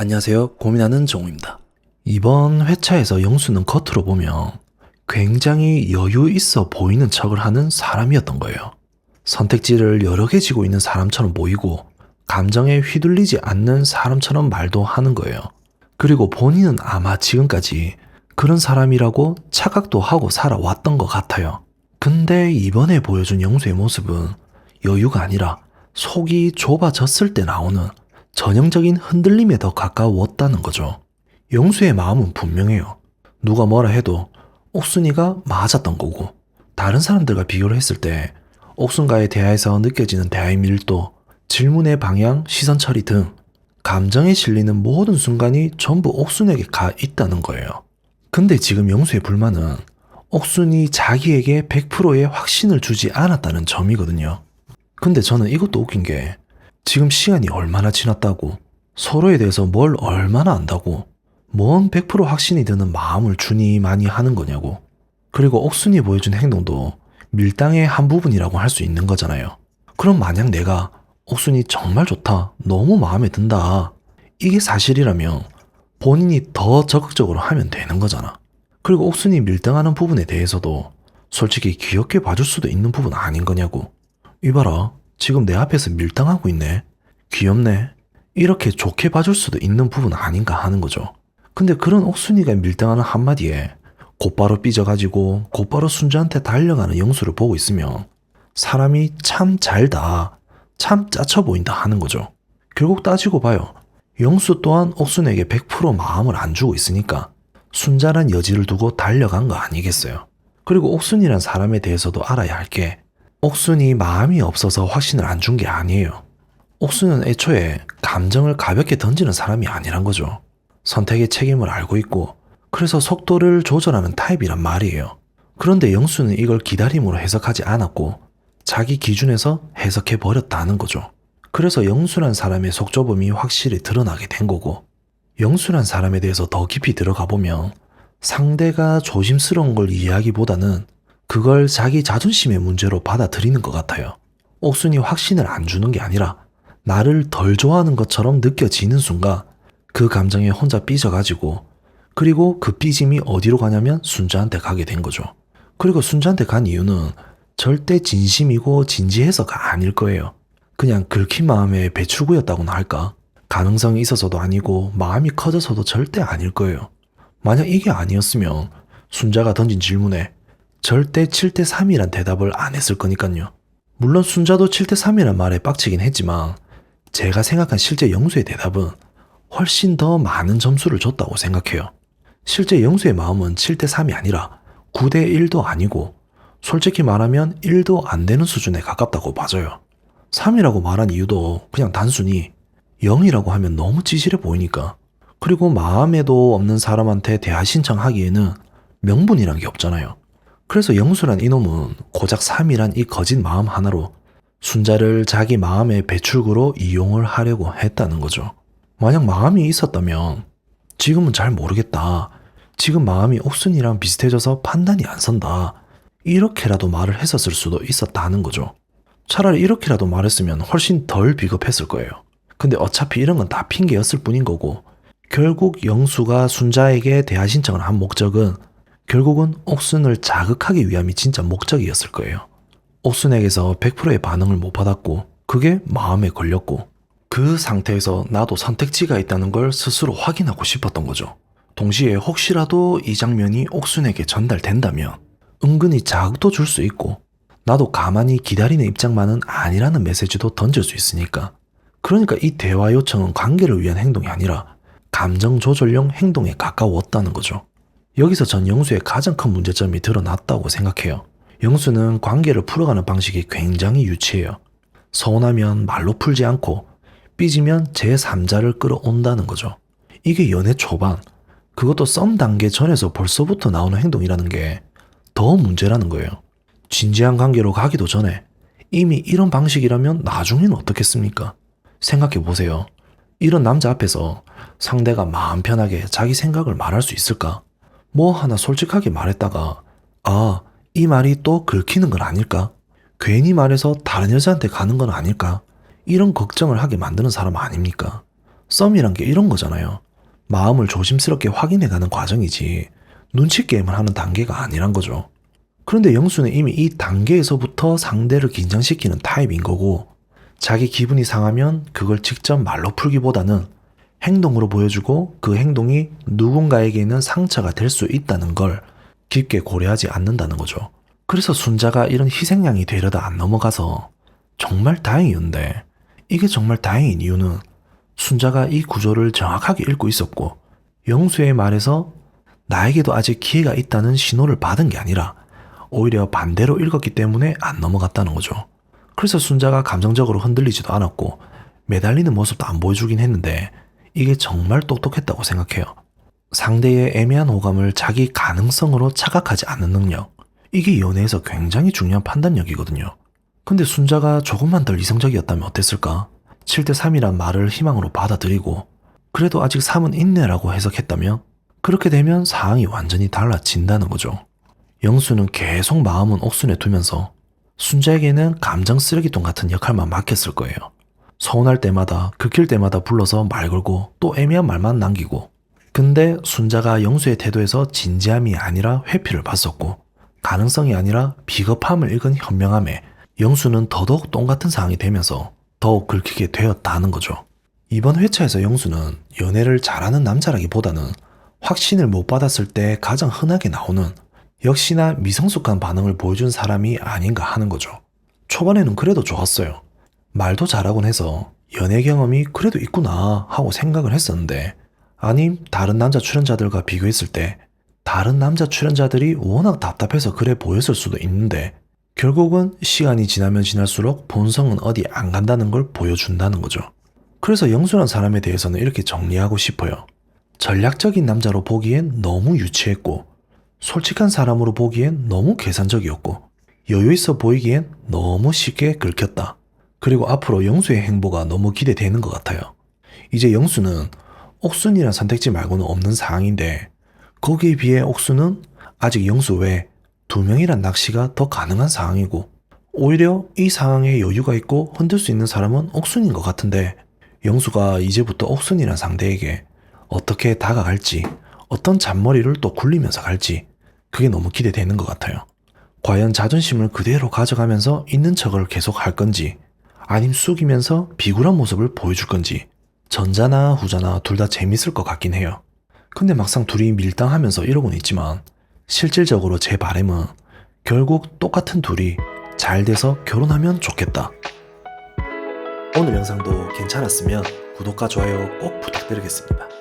안녕하세요. 고민하는 정우입니다. 이번 회차에서 영수는 겉으로 보면 굉장히 여유 있어 보이는 척을 하는 사람이었던 거예요. 선택지를 여러 개 쥐고 있는 사람처럼 보이고 감정에 휘둘리지 않는 사람처럼 말도 하는 거예요. 그리고 본인은 아마 지금까지 그런 사람이라고 착각도 하고 살아왔던 것 같아요. 근데 이번에 보여준 영수의 모습은 여유가 아니라 속이 좁아졌을 때 나오는 전형적인 흔들림에 더 가까웠다는 거죠. 영수의 마음은 분명해요. 누가 뭐라 해도 옥순이가 맞았던 거고, 다른 사람들과 비교를 했을 때 옥순과의 대화에서 느껴지는 대화의 밀도, 질문의 방향, 시선 처리 등 감정에 실리는 모든 순간이 전부 옥순에게 가 있다는 거예요. 근데 지금 영수의 불만은 옥순이 자기에게 100%의 확신을 주지 않았다는 점이거든요. 근데 저는 이것도 웃긴 게 지금 시간이 얼마나 지났다고, 서로에 대해서 뭘 얼마나 안다고, 뭔 100% 확신이 드는 마음을 주니 많이 하는 거냐고. 그리고 옥순이 보여준 행동도 밀당의 한 부분이라고 할 수 있는 거잖아요. 그럼 만약 내가 옥순이 정말 좋다, 너무 마음에 든다, 이게 사실이라면 본인이 더 적극적으로 하면 되는 거잖아. 그리고 옥순이 밀당하는 부분에 대해서도 솔직히 귀엽게 봐줄 수도 있는 부분 아닌 거냐고. 이봐라, 지금 내 앞에서 밀당하고 있네. 귀엽네. 이렇게 좋게 봐줄 수도 있는 부분 아닌가 하는 거죠. 근데 그런 옥순이가 밀당하는 한마디에 곧바로 삐져가지고 곧바로 순자한테 달려가는 영수를 보고 있으면 사람이 참 잘다, 참 짜쳐 보인다 하는 거죠. 결국 따지고 봐요. 영수 또한 옥순에게 100% 마음을 안 주고 있으니까 순자란 여지를 두고 달려간 거 아니겠어요. 그리고 옥순이란 사람에 대해서도 알아야 할 게 옥순이 마음이 없어서 확신을 안 준 게 아니에요. 옥순은 애초에 감정을 가볍게 던지는 사람이 아니란 거죠. 선택의 책임을 알고 있고 그래서 속도를 조절하는 타입이란 말이에요. 그런데 영수는 이걸 기다림으로 해석하지 않았고 자기 기준에서 해석해 버렸다는 거죠. 그래서 영수란 사람의 속좁음이 확실히 드러나게 된 거고, 영수란 사람에 대해서 더 깊이 들어가 보면 상대가 조심스러운 걸 이해하기보다는 그걸 자기 자존심의 문제로 받아들이는 것 같아요. 옥순이 확신을 안 주는 게 아니라 나를 덜 좋아하는 것처럼 느껴지는 순간 그 감정에 혼자 삐져가지고, 그리고 그 삐짐이 어디로 가냐면 순자한테 가게 된 거죠. 그리고 순자한테 간 이유는 절대 진심이고 진지해서가 아닐 거예요. 그냥 긁힌 마음의 배출구였다고나 할까? 가능성이 있어서도 아니고 마음이 커져서도 절대 아닐 거예요. 만약 이게 아니었으면 순자가 던진 질문에 절대 7대3이란 대답을 안 했을 거니까요. 물론 순자도 7대3이란 말에 빡치긴 했지만 제가 생각한 실제 영수의 대답은 훨씬 더 많은 점수를 줬다고 생각해요. 실제 영수의 마음은 7대3이 아니라 9대1도 아니고 솔직히 말하면 1도 안 되는 수준에 가깝다고 봐져요. 3이라고 말한 이유도 그냥 단순히 0이라고 하면 너무 찌질해 보이니까. 그리고 마음에도 없는 사람한테 대화 신청하기에는 명분이란 게 없잖아요. 그래서 영수란 이놈은 고작 3이란 이 거짓 마음 하나로 순자를 자기 마음의 배출구로 이용을 하려고 했다는 거죠. 만약 마음이 있었다면 지금은 잘 모르겠다, 지금 마음이 옥순이랑 비슷해져서 판단이 안 선다, 이렇게라도 말을 했었을 수도 있었다는 거죠. 차라리 이렇게라도 말했으면 훨씬 덜 비겁했을 거예요. 근데 어차피 이런 건 다 핑계였을 뿐인 거고, 결국 영수가 순자에게 대화 신청을 한 목적은 결국은 옥순을 자극하기 위함이 진짜 목적이었을 거예요. 옥순에게서 100%의 반응을 못 받았고 그게 마음에 걸렸고, 그 상태에서 나도 선택지가 있다는 걸 스스로 확인하고 싶었던 거죠. 동시에 혹시라도 이 장면이 옥순에게 전달된다면 은근히 자극도 줄 수 있고 나도 가만히 기다리는 입장만은 아니라는 메시지도 던질 수 있으니까. 그러니까 이 대화 요청은 관계를 위한 행동이 아니라 감정 조절용 행동에 가까웠다는 거죠. 여기서 전 영수의 가장 큰 문제점이 드러났다고 생각해요. 영수는 관계를 풀어가는 방식이 굉장히 유치해요. 서운하면 말로 풀지 않고 삐지면 제3자를 끌어온다는 거죠. 이게 연애 초반, 그것도 썸 단계 전에서 벌써부터 나오는 행동이라는 게 더 문제라는 거예요. 진지한 관계로 가기도 전에 이미 이런 방식이라면 나중에는 어떻겠습니까? 생각해보세요. 이런 남자 앞에서 상대가 마음 편하게 자기 생각을 말할 수 있을까? 뭐 하나 솔직하게 말했다가 이 말이 또 긁히는 건 아닐까? 괜히 말해서 다른 여자한테 가는 건 아닐까? 이런 걱정을 하게 만드는 사람 아닙니까? 썸이란 게 이런 거잖아요. 마음을 조심스럽게 확인해가는 과정이지 눈치 게임을 하는 단계가 아니란 거죠. 그런데 영수는 이미 이 단계에서부터 상대를 긴장시키는 타입인 거고, 자기 기분이 상하면 그걸 직접 말로 풀기보다는 행동으로 보여주고 그 행동이 누군가에게는 상처가 될 수 있다는 걸 깊게 고려하지 않는다는 거죠. 그래서 순자가 이런 희생양이 되려다 안 넘어가서 정말 다행이었는데, 이게 정말 다행인 이유는 순자가 이 구조를 정확하게 읽고 있었고, 영수의 말에서 나에게도 아직 기회가 있다는 신호를 받은 게 아니라 오히려 반대로 읽었기 때문에 안 넘어갔다는 거죠. 그래서 순자가 감정적으로 흔들리지도 않았고 매달리는 모습도 안 보여주긴 했는데, 이게 정말 똑똑했다고 생각해요. 상대의 애매한 호감을 자기 가능성으로 착각하지 않는 능력, 이게 연애에서 굉장히 중요한 판단력이거든요. 근데 순자가 조금만 덜 이성적이었다면 어땠을까? 7대3이란 말을 희망으로 받아들이고 그래도 아직 3은 있네라고 해석했다면, 그렇게 되면 상황이 완전히 달라진다는 거죠. 영수는 계속 마음은 옥순에 두면서 순자에게는 감정 쓰레기통 같은 역할만 맡겼을 거예요. 서운할 때마다, 긁힐 때마다 불러서 말 걸고 또 애매한 말만 남기고. 근데 순자가 영수의 태도에서 진지함이 아니라 회피를 봤었고, 가능성이 아니라 비겁함을 읽은 현명함에 영수는 더더욱 똥같은 상황이 되면서 더욱 긁히게 되었다는 거죠. 이번 회차에서 영수는 연애를 잘하는 남자라기보다는 확신을 못 받았을 때 가장 흔하게 나오는 역시나 미성숙한 반응을 보여준 사람이 아닌가 하는 거죠. 초반에는 그래도 좋았어요. 말도 잘하곤 해서 연애 경험이 그래도 있구나 하고 생각을 했었는데, 아님 다른 남자 출연자들과 비교했을 때 다른 남자 출연자들이 워낙 답답해서 그래 보였을 수도 있는데, 결국은 시간이 지나면 지날수록 본성은 어디 안 간다는 걸 보여준다는 거죠. 그래서 영수란 사람에 대해서는 이렇게 정리하고 싶어요. 전략적인 남자로 보기엔 너무 유치했고, 솔직한 사람으로 보기엔 너무 계산적이었고, 여유 있어 보이기엔 너무 쉽게 긁혔다. 그리고 앞으로 영수의 행보가 너무 기대되는 것 같아요. 이제 영수는 옥순이란 선택지 말고는 없는 상황인데, 거기에 비해 옥순은 아직 영수 외에 2명이란 낚시가 더 가능한 상황이고, 오히려 이 상황에 여유가 있고 흔들 수 있는 사람은 옥순인 것 같은데, 영수가 이제부터 옥순이란 상대에게 어떻게 다가갈지, 어떤 잔머리를 또 굴리면서 갈지, 그게 너무 기대되는 것 같아요. 과연 자존심을 그대로 가져가면서 있는 척을 계속 할 건지, 아님 숙이면서 비굴한 모습을 보여줄 건지, 전자나 후자나 둘 다 재밌을 것 같긴 해요. 근데 막상 둘이 밀당하면서 이러고는 있지만, 실질적으로 제 바람은 결국 똑같은 둘이 잘 돼서 결혼하면 좋겠다. 오늘 영상도 괜찮았으면 구독과 좋아요 꼭 부탁드리겠습니다.